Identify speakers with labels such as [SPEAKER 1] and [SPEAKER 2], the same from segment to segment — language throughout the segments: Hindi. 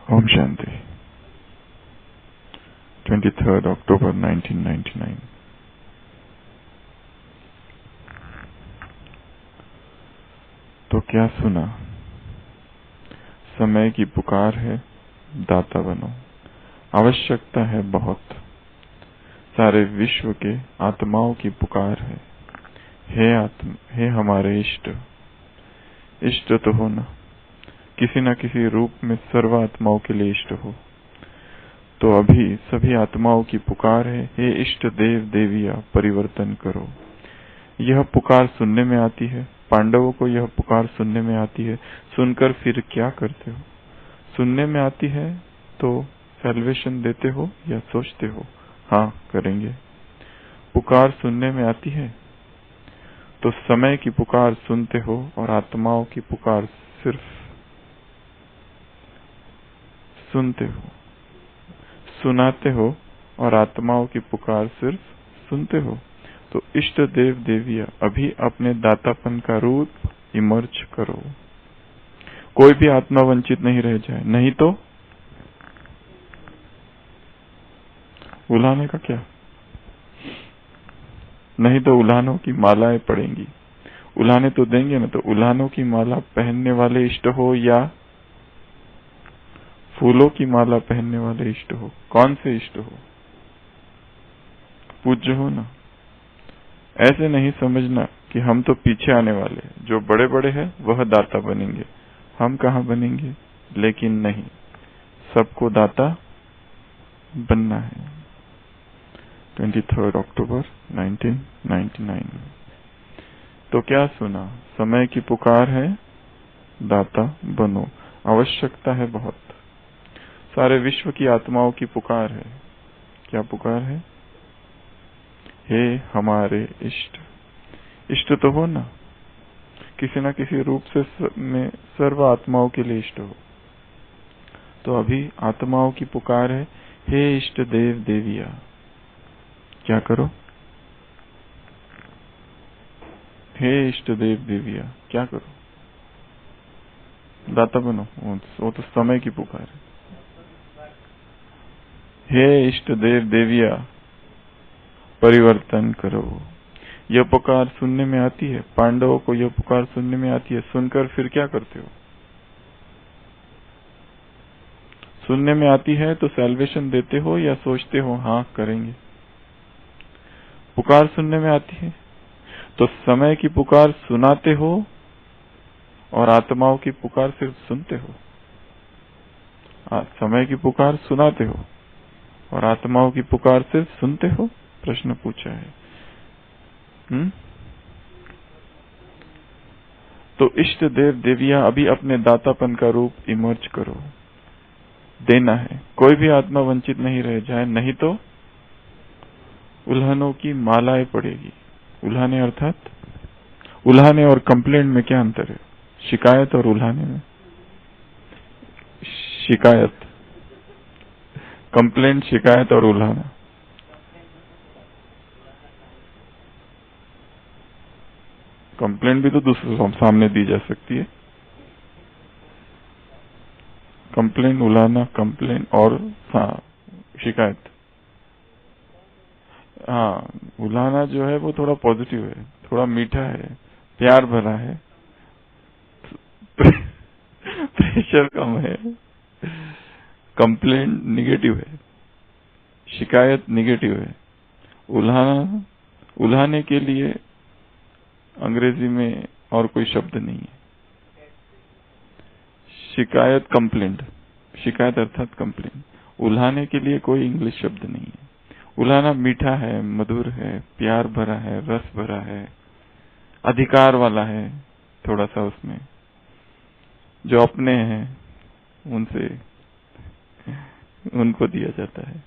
[SPEAKER 1] ओम शांति। 23 अक्टूबर 1999। तो क्या सुना? समय की पुकार है, दाता बनो। आवश्यकता है बहुत। सारे विश्व के आत्माओं की पुकार है। हे हमारे इष्ट। इष्ट तो हो ना, किसी न किसी रूप में सर्व आत्माओं के लिए इष्ट हो। तो अभी सभी आत्माओं की पुकार है, हे इष्ट देव देविया परिवर्तन करो। यह पुकार सुनने में आती है, पांडवों को यह पुकार सुनने में आती है। सुनकर फिर क्या करते हो? सुनने में आती है तो सैल्वेशन देते हो या सोचते हो हाँ करेंगे? पुकार सुनने में आती है तो समय की पुकार सुनते हो और आत्माओं की पुकार सिर्फ सुनते हो। सुनाते हो और आत्माओं की पुकार सिर्फ सुनते हो। तो इष्ट देव देविया अभी अपने दातापन का रूप इमर्ज करो। कोई भी आत्मा वंचित नहीं रह जाए, नहीं तो उलाहने का क्या? नहीं तो उल्हानों की मालाएं पड़ेंगी। उल्हाने तो देंगे ना, तो उल्हानों की माला पहनने वाले इष्ट हो या फूलों की माला पहनने वाले इष्ट हो? कौन से इष्ट हो? पूज्य हो ना। ऐसे नहीं समझना कि हम तो पीछे आने वाले हैं, जो बड़े बड़े हैं वह दाता बनेंगे, हम कहाँ बनेंगे। लेकिन नहीं, सबको दाता बनना है। 23 अक्टूबर 1999। तो क्या सुना? समय की पुकार है, दाता बनो। आवश्यकता है बहुत। सारे विश्व की आत्माओं की पुकार है। क्या पुकार है? हे हमारे इष्ट। इष्ट तो हो ना, किसी न किसी रूप से में सर्व आत्माओं के लिए इष्ट हो। तो अभी आत्माओं की पुकार है, हे इष्ट देव देविया। क्या करो? हे इष्ट देव देविया क्या करो? दाता बनो। वो तो समय की पुकार है। हे इष्ट देव देविया परिवर्तन करो। यह पुकार सुनने में आती है, पांडवों को यह पुकार सुनने में आती है। सुनकर फिर क्या करते हो? सुनने में आती है तो सैल्वेशन देते हो या सोचते हो हाँ करेंगे? पुकार सुनने में आती है तो समय की पुकार सुनाते हो और आत्माओं की पुकार सिर्फ सुनते हो। समय की पुकार सुनाते हो और आत्माओं की पुकार सिर्फ सुनते हो। प्रश्न पूछा है। तो इष्ट देव देविया अभी अपने दातापन का रूप इमर्ज करो। देना है, कोई भी आत्मा वंचित नहीं रह जाए, नहीं तो उल्हानों की मालाएं पड़ेगी। उल्हाने अर्थात उल्हाने और कंप्लेंट में क्या अंतर है? शिकायत और उल्हाने में शिकायत, कंप्लेंट, शिकायत और उल्हाना। कंप्लेंट भी तो दूसरे सामने दी जा सकती है। कंप्लेंट, उल्हाना, कंप्लेंट और हाँ शिकायत। हाँ, उल्हाना जो है वो थोड़ा पॉजिटिव है, थोड़ा मीठा है, प्यार भरा है, प्रेशर कम है। कंप्लेंट निगेटिव है, शिकायत निगेटिव है। उल्हाना, उल्हाने के लिए अंग्रेजी में और कोई शब्द नहीं है। शिकायत कंप्लेंट, शिकायत अर्थात कंप्लेंट। उल्हाने के लिए कोई इंग्लिश शब्द नहीं है। उल्हाना मीठा है, मधुर है, प्यार भरा है, रस भरा है, अधिकार वाला है। थोड़ा सा उसमें जो अपने हैं उनसे उनको दिया जाता है।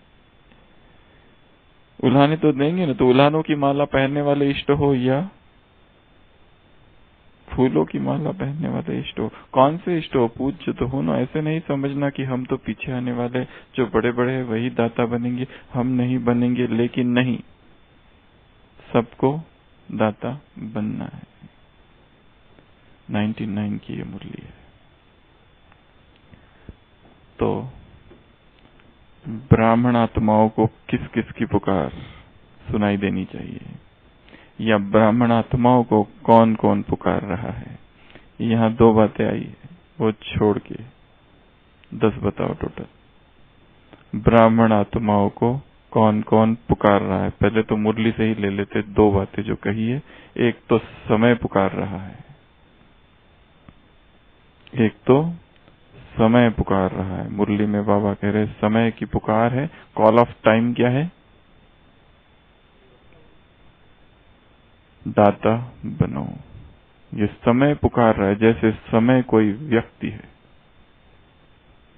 [SPEAKER 1] उल्हाने तो देंगे ना, तो उल्हानों की माला पहनने वाले इष्ट हो या फूलों की माला पहनने वाले इष्ट हो? कौन से इष्ट हो? पूज्य तो हो ना। ऐसे नहीं समझना कि हम तो पीछे आने वाले, जो बड़े बड़े हैं वही दाता बनेंगे, हम नहीं बनेंगे। लेकिन नहीं, सबको दाता बनना है। 99 की ये मुरली है। तो ब्राह्मण आत्माओं को किस किस की पुकार सुनाई देनी चाहिए, या ब्राह्मण आत्माओं को कौन कौन पुकार रहा है? यहाँ 2 बातें आई है, वो छोड़ के 10 बताओ टोटल। ब्राह्मण आत्माओं को कौन कौन पुकार रहा है? पहले तो मुरली से ही ले लेते 2 बातें जो कही है। एक तो समय पुकार रहा है, एक तो समय पुकार रहा है। मुरली में बाबा कह रहे समय की पुकार है। कॉल ऑफ टाइम क्या है? दाता बनो। ये समय पुकार रहा है, जैसे समय कोई व्यक्ति है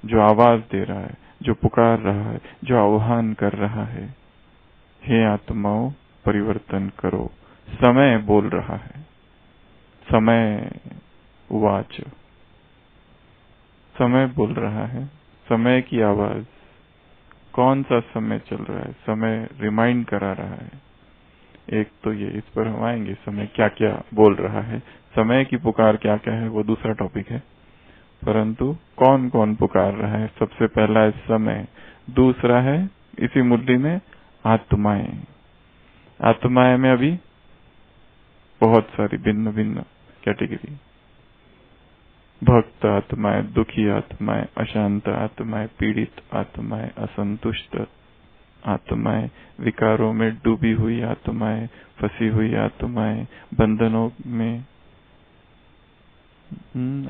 [SPEAKER 1] जो आवाज दे रहा है, जो पुकार रहा है, जो आह्वान कर रहा है, हे आत्माओं परिवर्तन करो। समय बोल रहा है। समय उवाच, समय बोल रहा है। समय की आवाज। कौन सा समय चल रहा है? समय रिमाइंड करा रहा है। एक तो ये, इस पर हम आएंगे, समय क्या क्या बोल रहा है। समय की पुकार क्या क्या है वो दूसरा टॉपिक है, परंतु कौन कौन पुकार रहा है? सबसे पहला है समय, दूसरा है इसी मुरली में आत्माएं। आत्माएं में अभी बहुत सारी भिन्न भिन्न कैटेगरी। भक्त आत्माएं, दुखी आत्माएं, अशांत आत्माएं, पीड़ित आत्माएं, असंतुष्ट आत्माएं, विकारों में डूबी हुई आत्माएं, फंसी हुई आत्माएं, बंधनों में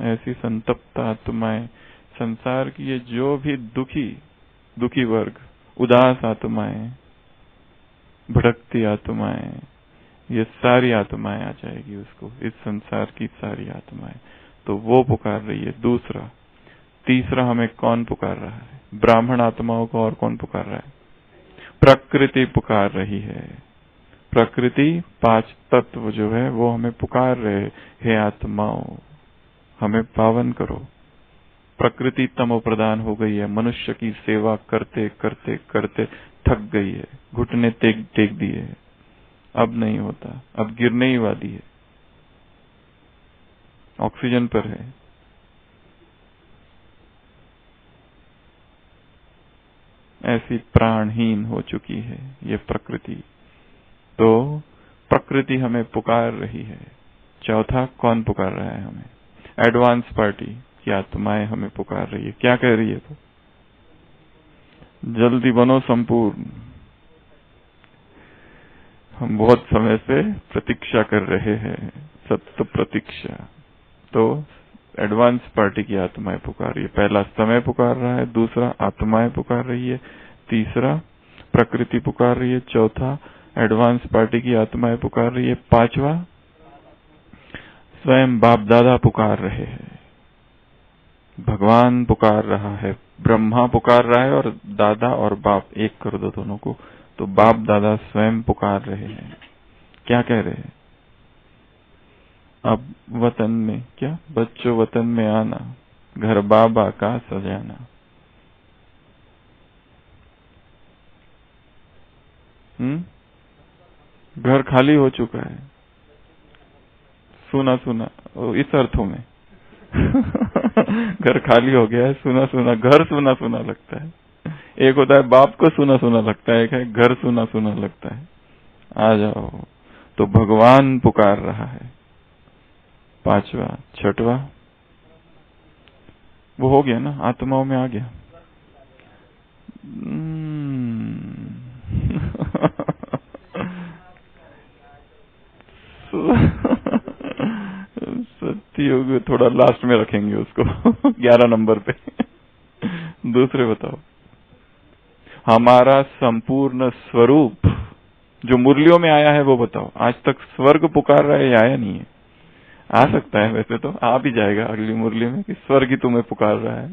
[SPEAKER 1] ऐसी संतप्त आत्माएं, संसार की ये जो भी दुखी वर्ग, उदास आत्माएं, भटकती आत्माएं, ये सारी आत्माएं आ जाएगी उसको, इस संसार की सारी आत्माएं। तो वो पुकार रही है। दूसरा, तीसरा हमें कौन पुकार रहा है? ब्राह्मण आत्माओं को और कौन पुकार रहा है? प्रकृति पुकार रही है। प्रकृति 5 तत्व जो है वो हमें पुकार रहे, हे आत्माओं हमें पावन करो। प्रकृति तमो प्रधान हो गई है, मनुष्य की सेवा करते करते करते थक गई है, घुटने टेक दिए, अब नहीं होता, अब गिरने ही वाली है, ऑक्सीजन पर है। ऐसी प्राणहीन हो चुकी है ये प्रकृति। तो प्रकृति हमें पुकार रही है। चौथा, कौन पुकार रहा है हमें? एडवांस पार्टी की आत्माएं हमें पुकार रही है। क्या कह रही है वो? जल्दी बनो संपूर्ण। हम बहुत समय से प्रतीक्षा कर रहे हैं, सत्य प्रतीक्षा। तो एडवांस पार्टी की आत्माएं पुकार रही है। पहला समय पुकार रहा है, दूसरा आत्माएं पुकार रही है, तीसरा प्रकृति पुकार रही है, चौथा एडवांस पार्टी की आत्माएं पुकार रही है, पांचवा स्वयं बाप दादा पुकार रहे हैं। भगवान पुकार रहा है, ब्रह्मा पुकार रहा है, और दादा और बाप एक कर दो दोनों को, तो बाप दादा स्वयं पुकार रहे हैं। क्या कह रहे हैं? अब वतन में क्या, बच्चों वतन में आना, घर बाबा का सजाना। घर खाली हो चुका है, सुना सुना इस अर्थों में घर खाली हो गया है, सुना सुना, घर सुना सुना लगता है। एक होता है बाप को सुना सुना लगता है, एक है घर सुना सुना लगता है। आ जाओ। तो भगवान पुकार रहा है। पांचवा, छठवा वो हो गया ना, आत्माओं में आ गया। सत्युग थोड़ा लास्ट में रखेंगे उसको 11 नंबर पे। दूसरे बताओ, हमारा संपूर्ण स्वरूप जो मुरलियों में आया है वो बताओ। आज तक स्वर्ग पुकार रहा है या आया नहीं है? आ सकता है, वैसे तो आ भी जाएगा अगली मुरली में कि स्वर्ग ही तुम्हें पुकार रहा है,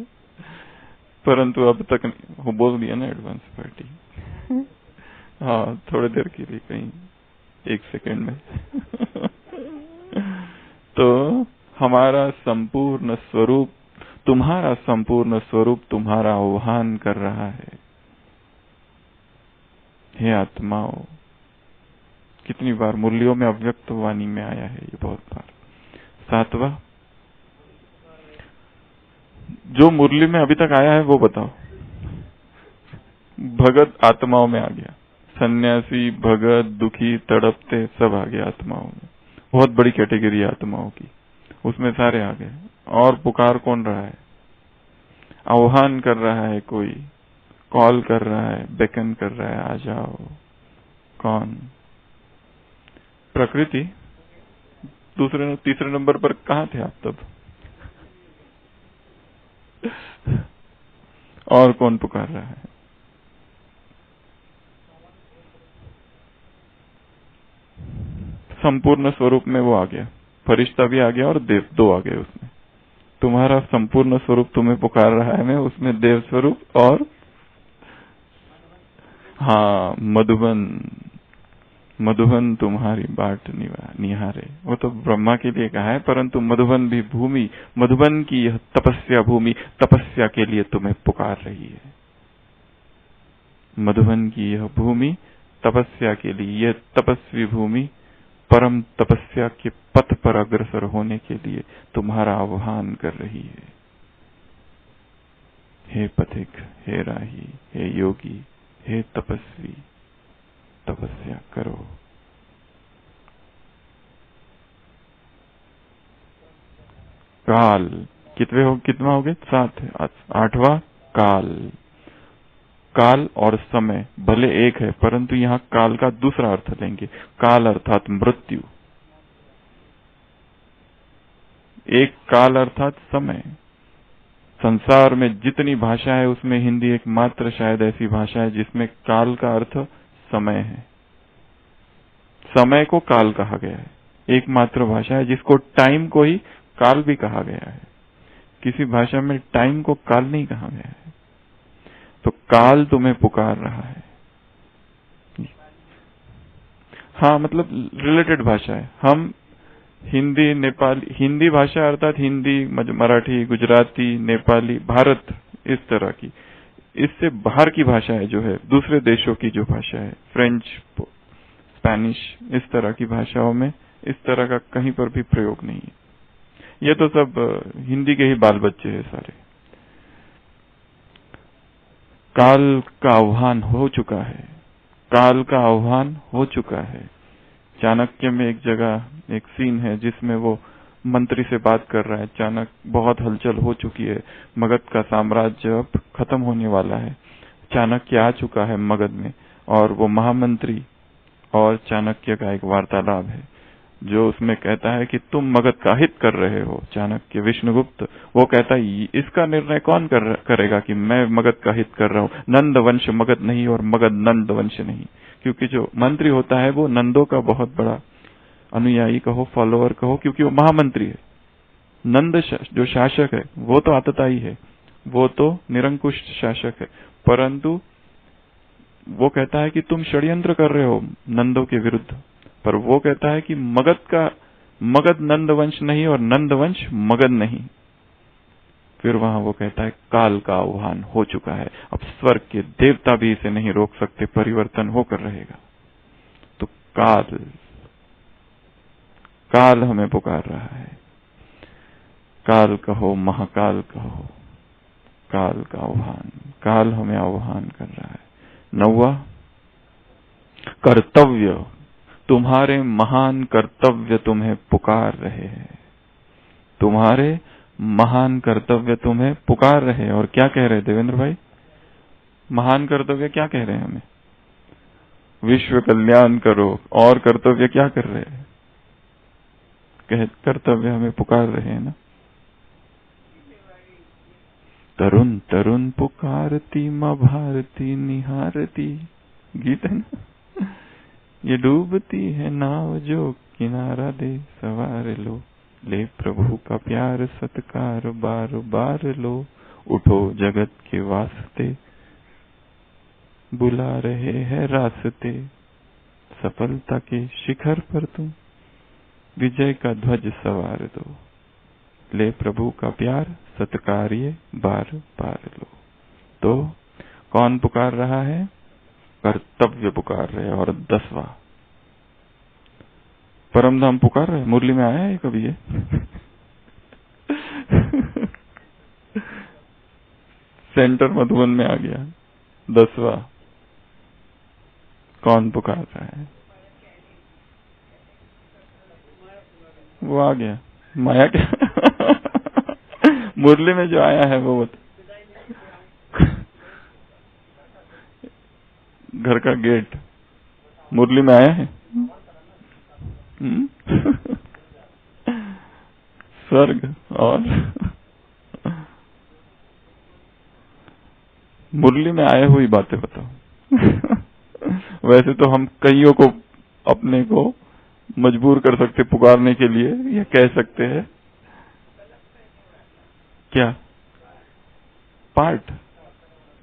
[SPEAKER 1] परंतु अब तक नहीं। वो बोल दिया ना एडवांस पार्टी। हाँ, थोड़ी देर के लिए, कहीं 1 सेकेंड में। तो हमारा संपूर्ण स्वरूप, तुम्हारा संपूर्ण स्वरूप तुम्हारा आह्वान कर रहा है, हे आत्माओं। कितनी बार मुरलियों में अव्यक्त वाणी में आया है ये, बहुत बार। 7वां, जो मुरली में अभी तक आया है वो बताओ। भगत आत्माओं में आ गया, सन्यासी, भगत, दुखी, तड़पते सब आ गए आत्माओं में। बहुत बड़ी कैटेगरी आत्माओं की, उसमें सारे आ गए। और पुकार कौन रहा है? आह्वान कर रहा है कोई, कॉल कर रहा है, बेकन कर रहा है, आ जाओ। कौन? प्रकृति। तीसरे नंबर पर कहाँ थे आप तब? और कौन पुकार रहा है? संपूर्ण स्वरूप में वो आ गया, फरिश्ता भी आ गया और देव, दो आ गए उसमें। तुम्हारा संपूर्ण स्वरूप तुम्हें पुकार रहा है, मैं उसमें देव स्वरूप और हाँ मधुबन, मधुबन तुम्हारी बाट निहारे। वो तो ब्रह्मा के लिए कहा है, परंतु मधुबन भी भूमि, मधुबन की यह तपस्या भूमि तपस्या के लिए तुम्हें पुकार रही है। मधुबन की यह भूमि तपस्या के लिए, यह तपस्वी भूमि परम तपस्या के पथ पर अग्रसर होने के लिए तुम्हारा आह्वान कर रही है। हे पथिक, हे राही, हे योगी, हे तपस्वी, तपस्या करो। काल कितना हो गए? 7 है। 8वां काल। काल और समय भले एक है, परंतु यहाँ काल का दूसरा अर्थ लेंगे। काल अर्थात मृत्यु, एक काल अर्थात समय। संसार में जितनी भाषा है उसमें हिंदी एकमात्र शायद ऐसी भाषा है जिसमें काल का अर्थ समय है। समय को काल कहा गया है, एकमात्र भाषा है जिसको टाइम को ही काल भी कहा गया है। किसी भाषा में टाइम को काल नहीं कहा गया है। तो काल तुम्हें पुकार रहा है। हाँ, मतलब रिलेटेड भाषा है। हम हिंदी, नेपाली, हिंदी भाषा अर्थात हिंदी, मराठी, गुजराती, नेपाली, भारत, इस तरह की, इससे बाहर की भाषाएं जो है, दूसरे देशों की जो भाषा है, फ्रेंच, स्पेनिश, इस तरह की भाषाओं में इस तरह का कहीं पर भी प्रयोग नहीं है। ये तो सब हिंदी के ही बाल बच्चे हैं सारे। काल का आह्वान हो चुका है, काल का आह्वान हो चुका है। चाणक्य में एक जगह एक सीन है जिसमें वो मंत्री से बात कर रहा है। चाणक्य, बहुत हलचल हो चुकी है, मगध का साम्राज्य अब खत्म होने वाला है। चाणक्य आ चुका है मगध में, और वो महामंत्री और चाणक्य का एक वार्तालाप है जो उसमें कहता है कि तुम मगध का हित कर रहे हो। चाणक्य, विष्णुगुप्त, वो कहता है इसका निर्णय कौन करेगा कि मैं मगध का हित कर रहा हूँ? नंद वंश मगध नहीं और मगध नंद वंश नहीं, क्योंकि जो मंत्री होता है वो नंदों का बहुत बड़ा अनुयायी कहो, फॉलोअर कहो, क्योंकि वो महामंत्री है। नंद जो शासक है वो तो आतताई है, वो तो निरंकुश शासक है, परंतु वो कहता है कि तुम षड्यंत्र कर रहे हो नंदों के विरुद्ध। पर वो कहता है कि मगध नंद वंश नहीं और नंद वंश मगध नहीं। फिर वहां वो कहता है काल का आह्वान हो चुका है, अब स्वर्ग के देवता भी इसे नहीं रोक सकते, परिवर्तन होकर रहेगा। तो काल हमें पुकार रहा है। काल कहो, महाकाल कहो, काल का आह्वान, काल हमें आह्वान कर रहा है। 9वां कर्तव्य, तुम्हारे महान कर्तव्य तुम्हें पुकार रहे हैं। तुम्हारे महान कर्तव्य तुम्हें पुकार रहे हैं। और क्या कह रहे हैं देवेंद्र भाई? महान कर्तव्य क्या कह रहे हैं हमें? विश्व कल्याण करो। और कर्तव्य क्या कर रहे हैं? कर्तव्य हमें पुकार रहे हैं ना। तरुण तरुण पुकारती माँ भारती निहारती, गीत है ना। ये डूबती है नाव जो किनारा दे सवार लो, ले प्रभु का प्यार सत्कार बार बार लो। उठो जगत के वास्ते बुला रहे हैं रास्ते, सफलता के शिखर पर तुम विजय का ध्वज सवार दो। ले प्रभु का प्यार सत्कार्य बार बार लो। तो कौन पुकार रहा है? कर्तव्य पुकार रहे। और 10वां परमधाम पुकार रहे। मुरली में आया है कभी ये? सेंटर मधुबन में आ गया। 10वां कौन पुकार रहा है? वो आ गया माया क्या? मुरली में जो आया है वो बता। घर का गेट मुरली में आया है। स्वर्ग और मुरली में आए हुई बातें बताओ। वैसे तो हम कईयों को अपने को मजबूर कर सकते पुकारने के लिए, या कह सकते हैं क्या पाठ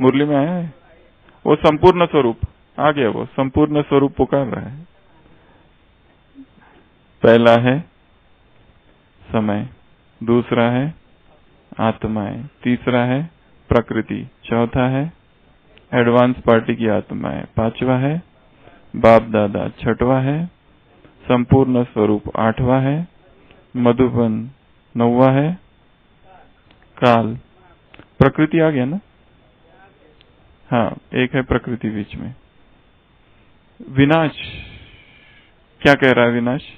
[SPEAKER 1] मुरली में आया है। वो संपूर्ण स्वरूप आ गया, वो संपूर्ण स्वरूप पुकार रहा है। पहला है समय, दूसरा है आत्माएं, तीसरा है प्रकृति, चौथा है एडवांस पार्टी की आत्माएं, पांचवा है बाप दादा, छठवा है संपूर्ण स्वरूप, आठवां है मधुबन, नौवा है काल। प्रकृति आ गया ना? हाँ, एक है प्रकृति बीच में। विनाश क्या कह रहा है? विनाश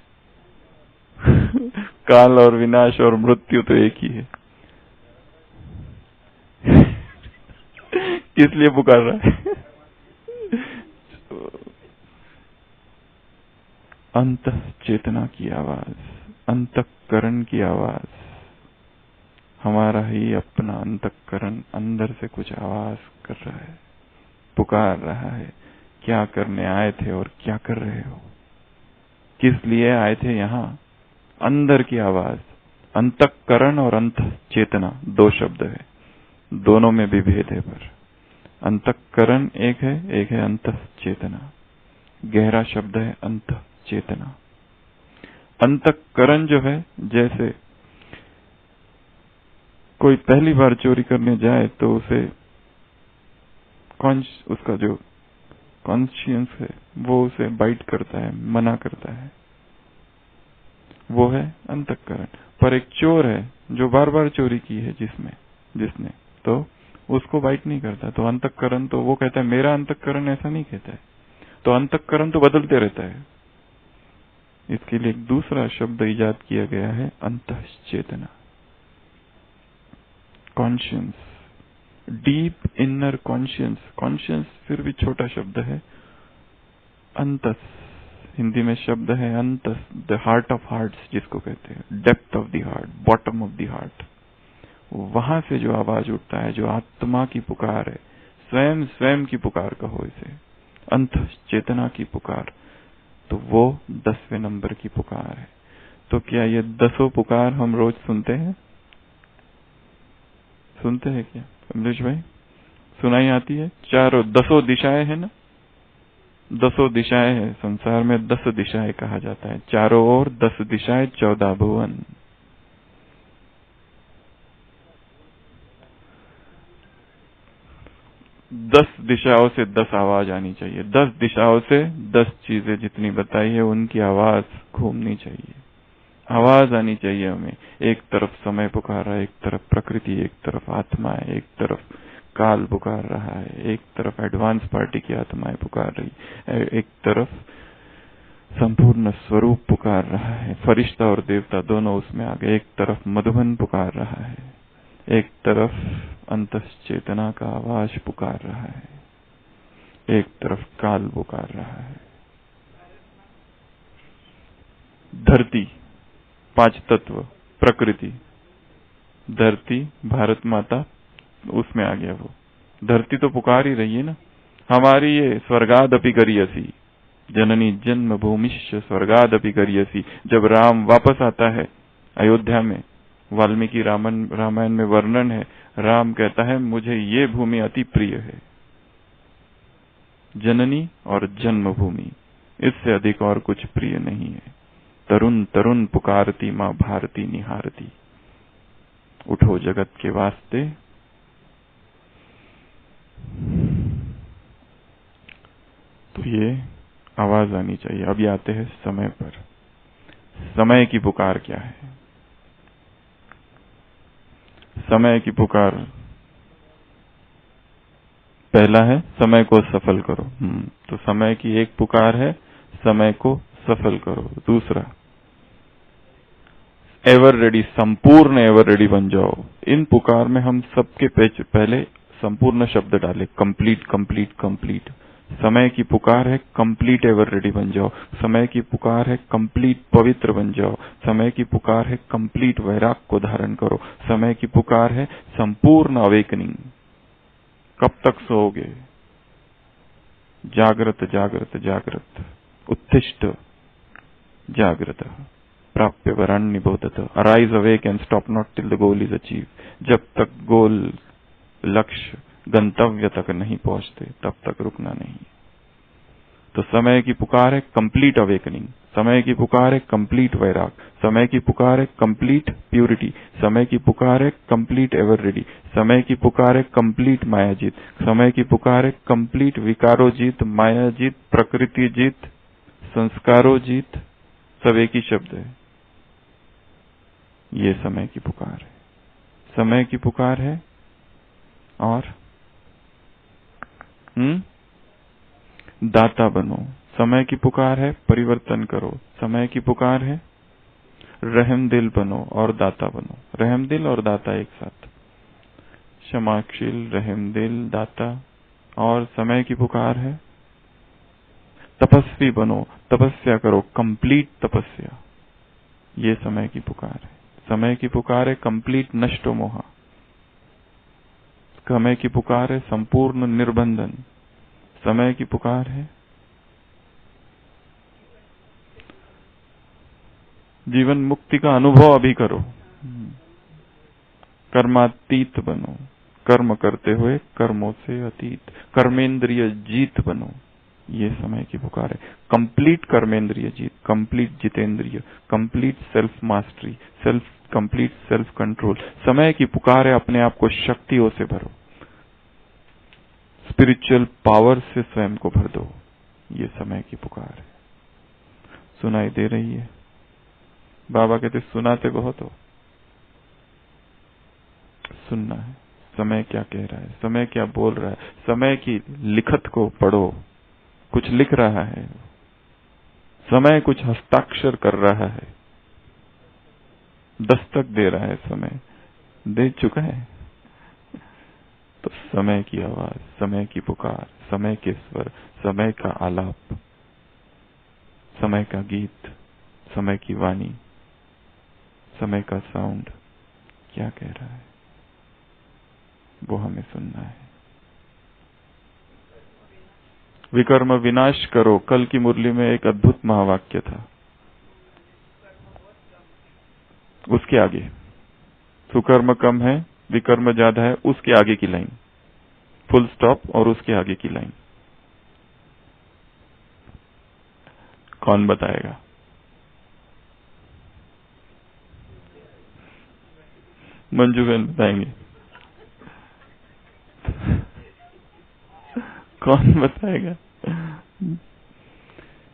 [SPEAKER 1] काल और विनाश और मृत्यु तो एक ही है। किस लिए पुकार रहा है? अंत चेतना की आवाज, अंतःकरण की आवाज, हमारा ही अपना अंतःकरण अंदर से कुछ आवाज कर रहा है, पुकार रहा है। क्या करने आए थे और क्या कर रहे हो? किस लिए आए थे यहाँ? अंदर की आवाज। अंतःकरण और अंत चेतना दो शब्द है, दोनों में भी भेद है, पर अंतःकरण एक है अंत चेतना। गहरा शब्द है अंत चेतना। अंतःकरण जो है, जैसे कोई पहली बार चोरी करने जाए तो उसे उसका जो कॉन्शियंस है वो उसे बाइट करता है, मना करता है, वो है अंतःकरण। पर एक चोर है जो बार बार चोरी की है जिसने तो उसको बाइट नहीं करता। तो अंतःकरण तो वो कहता है, मेरा अंतःकरण ऐसा नहीं कहता है। तो अंतःकरण तो बदलते रहता है। इसके लिए एक दूसरा शब्द इजाद किया गया है, अंतःचेतना, conscience, deep inner conscience. Conscience फिर भी छोटा शब्द है। अंतस हिंदी में शब्द है अंतस, द हार्ट ऑफ हार्ट्स जिसको कहते हैं, depth of the heart, bottom of the heart. वहां से जो आवाज उठता है, जो आत्मा की पुकार है, स्वयं की पुकार कहो इसे, अंत चेतना की पुकार, तो वो 10वें नंबर की पुकार है। तो क्या ये 10 पुकार हम रोज सुनते हैं? सुनते हैं क्या अमरीश भाई? सुनाई आती है? चारों 10 दिशाएं है ना? 10 दिशाएं हैं संसार में। 10 दिशाएं कहा जाता है, चारों ओर 10 दिशाएं, 14 भुवन। दस दिशाओं से 10 आवाज आनी चाहिए। 10 दिशाओं से 10 चीजें जितनी बताई है उनकी आवाज घूमनी चाहिए, आवाज आनी चाहिए हमें। एक तरफ समय पुकार रहा है, एक तरफ प्रकृति, एक तरफ आत्मा है, एक तरफ काल पुकार रहा है, एक तरफ एडवांस पार्टी की आत्माएं पुकार रही है, एक तरफ संपूर्ण स्वरूप पुकार रहा है, फरिश्ता और देवता दोनों उसमें आ गए। एक तरफ मधुबन पुकार रहा है, एक तरफ अंतश्चेतना का आवाज पुकार रहा है, एक तरफ काल पुकार रहा है। धरती, 5 तत्व, प्रकृति, धरती, भारत माता, उसमें आ गया वो। धरती तो पुकार ही रही है ना, हमारी ये स्वर्गादपि करियसी, जननी जन्म भूमिश्च स्वर्गादपि करियसी। जब राम वापस आता है अयोध्या में, वाल्मीकि रामायण में वर्णन है, राम कहता है मुझे ये भूमि अति प्रिय है, जननी और जन्मभूमि, इससे अधिक और कुछ प्रिय नहीं है। तरुण तरुण पुकारती माँ भारती निहारती, उठो जगत के वास्ते। तो ये आवाज आनी चाहिए। अभी आते हैं समय पर। समय की पुकार क्या है? समय की पुकार पहला है समय को सफल करो। तो समय की एक पुकार है, समय को सफल करो। दूसरा, एवर रेडी, संपूर्ण एवर रेडी बन जाओ। इन पुकार में हम सबके पहले संपूर्ण शब्द डाले, कंप्लीट कंप्लीट कंप्लीट। समय की पुकार है कंप्लीट एवर रेडी बन जाओ। समय की पुकार है कंप्लीट पवित्र बन जाओ। समय की पुकार है कंप्लीट वैराग को धारण करो। समय की पुकार है संपूर्ण अवेकनिंग। कब तक सोओगे? जागृत जागृत जागृत, उत्तिष्ठ जागृत, प्राप्य वरान निबोधत, arise awake and stop not till the goal is achieve. जब तक गोल, लक्ष्य, गंतव्य तक नहीं पहुंचते तब तक रुकना नहीं। तो समय की पुकार है कंप्लीट अवेकनिंग, समय की पुकार है कंप्लीट वैराग, समय की पुकार है कंप्लीट प्यूरिटी, समय की पुकार है कंप्लीट एवर रेडी, समय की पुकार है कंप्लीट मायाजीत, समय की पुकार है कंप्लीट विकारोजीत, मायाजीत, प्रकृति जीत, संस्कारोजीत। सब एक ही शब्द है। ये समय की पुकार है। समय की पुकार है और दाता बनो। समय की पुकार है परिवर्तन करो। समय की पुकार है रहम दिल बनो और दाता बनो। रहम दिल और दाता एक साथ, क्षमाशील, रहम दिल, दाता। और समय की पुकार है तपस्वी बनो, तपस्या करो, कंप्लीट तपस्या। ये समय की पुकार है। समय की पुकार है कंप्लीट नष्टो मोहा। समय की पुकार है संपूर्ण निर्बंधन। समय की पुकार है जीवन मुक्ति का अनुभव अभी करो। कर्मातीत बनो, कर्म करते हुए कर्मों से अतीत, कर्मेंद्रिय जीत बनो। ये समय की पुकार है। कंप्लीट कर्मेंद्रिय जीत, कंप्लीट जितेंद्रिय, complete self mastery, complete self control. समय की पुकार है अपने आप को शक्तियों से भरो, स्पिरिचुअल पावर से स्वयं को भर दो। ये समय की पुकार है। सुनाई दे रही है? बाबा कहते सुनाते बहुत हो, सुनना है। समय क्या कह रहा है, समय क्या बोल रहा है। समय की लिखत को पढ़ो, कुछ लिख रहा है समय, कुछ हस्ताक्षर कर रहा है, दस्तक दे रहा है समय, दे चुका है। तो समय की आवाज, समय की पुकार, समय के स्वर, समय का आलाप, समय का गीत, समय की वाणी, समय का साउंड क्या कह रहा है, वो हमें सुनना है। विकर्म विनाश करो। कल की मुरली में एक अद्भुत महावाक्य था। उसके आगे सुकर्म कम है, विकर्म ज्यादा है, उसके आगे की लाइन, फुल स्टॉप, और उसके आगे की लाइन कौन बताएगा? मंजू बहन बताएंगे। कौन बताएगा?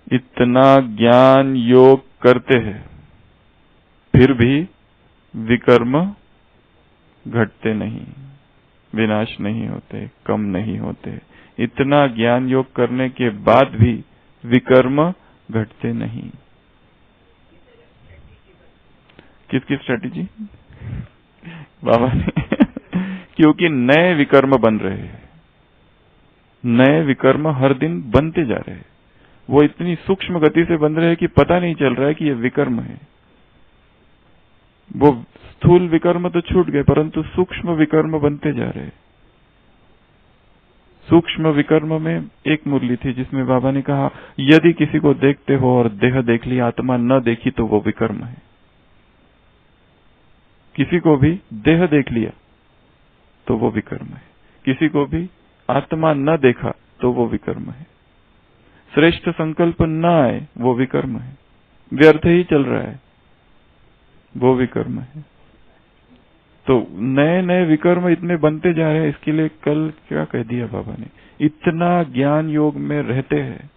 [SPEAKER 1] इतना ज्ञान योग करते हैं फिर भी विकर्म घटते नहीं, विनाश नहीं होते, कम नहीं होते। इतना ज्ञान योग करने के बाद भी विकर्म घटते नहीं। किसकी स्ट्रेटेजी? बाबा ने क्योंकि नए विकर्म बन रहे हैं, नए विकर्म हर दिन बनते जा रहे हैं। वो इतनी सूक्ष्म गति से बन रहे हैं कि पता नहीं चल रहा है कि ये विकर्म है। वो स्थूल विकर्म तो छूट गए, परंतु सूक्ष्म विकर्म बनते जा रहे हैं। सूक्ष्म विकर्म में एक मुरली थी जिसमें बाबा ने कहा, यदि किसी को देखते हो और देह देख ली, आत्मा न देखी, तो वो विकर्म है। किसी को भी देह देख लिया तो वो विकर्म है, किसी को भी आत्मा न देखा तो वो विकर्म है, श्रेष्ठ संकल्प न आए वो विकर्म है, व्यर्थ ही चल रहा है वो विकर्म है। तो नए नए विकर्म इतने बनते जा रहे हैं। इसके लिए कल क्या कह दिया बाबा ने, इतना ज्ञान योग में रहते हैं,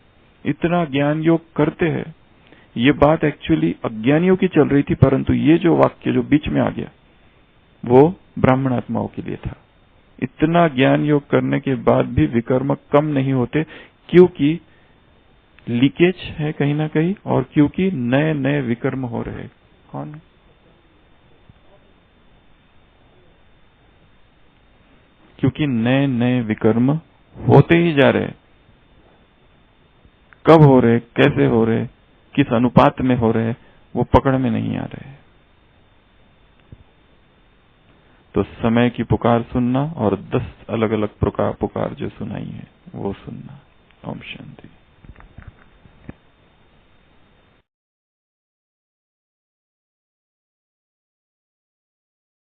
[SPEAKER 1] इतना ज्ञान योग करते हैं। ये बात एक्चुअली अज्ञानियों की चल रही थी, परंतु ये जो वाक्य जो बीच में आ गया वो ब्राह्मण आत्माओं के लिए था। इतना ज्ञान योग करने के बाद भी विकर्म कम नहीं होते, क्योंकि लीकेज है कहीं ना कहीं, और क्योंकि नए नए विकर्म हो रहे। कौन? क्योंकि नए नए विकर्म होते ही जा रहे। कब हो रहे, कैसे हो रहे, किस अनुपात में हो रहे, वो पकड़ में नहीं आ रहे। तो समय की पुकार सुनना और 10 अलग अलग प्रकार पुकार जो सुनाई है वो सुनना। ओम शांति।